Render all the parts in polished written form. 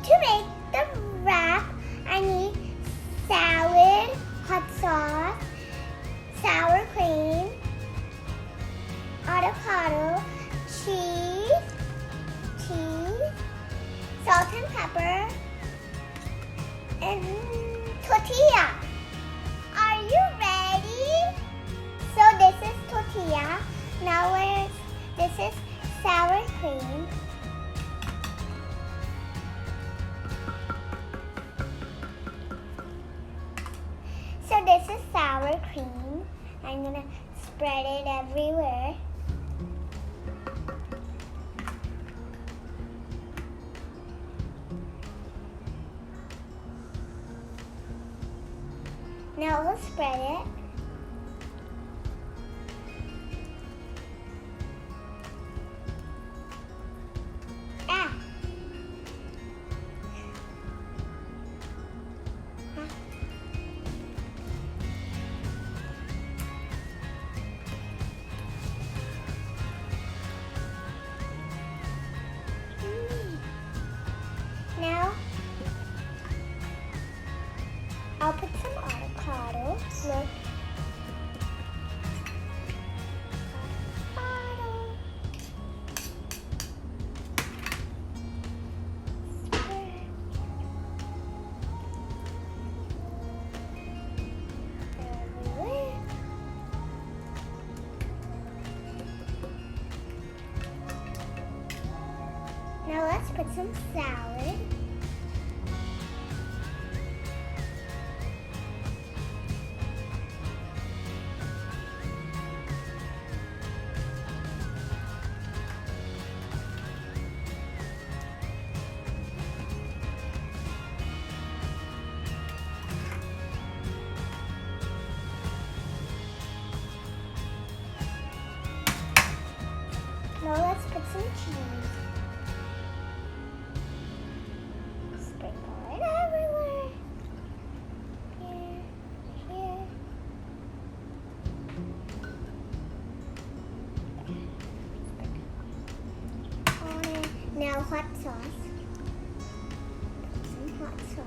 To make the wrap, I need salad, hot sauce, sour cream, avocado, cheese, salt and pepper, and tortilla. Are you ready? So this is tortilla. Now this is sour cream. So this is sour cream. I'm gonna spread it everywhere. Now we'll spread it. Now, I'll put some avocado. Look. Avocado. Everywhere. Now let's put some salad. Now let's put some cheese. Sprinkle it everywhere. Here. On it. Now hot sauce. Put some hot sauce.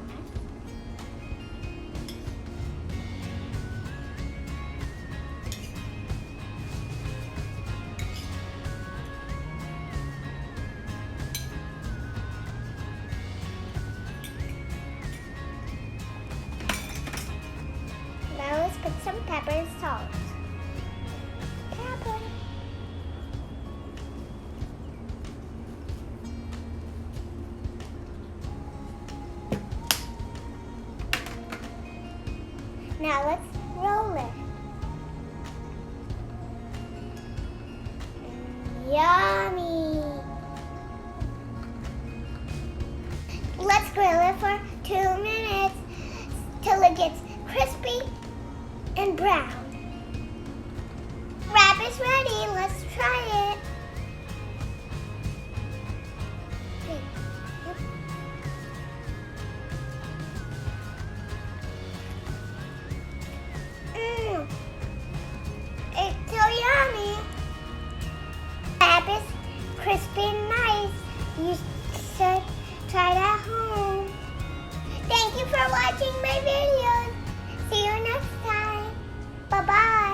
Now let's put some pepper and salt. Pepper. Now let's roll it. Yummy! Let's grill it for 2 minutes till it gets crispy and brown. Wrap is ready. Let's try it. It's so yummy. Wrap is crispy and nice. You should try it at home. Thank you for watching my videos. See you next time. Bye-bye.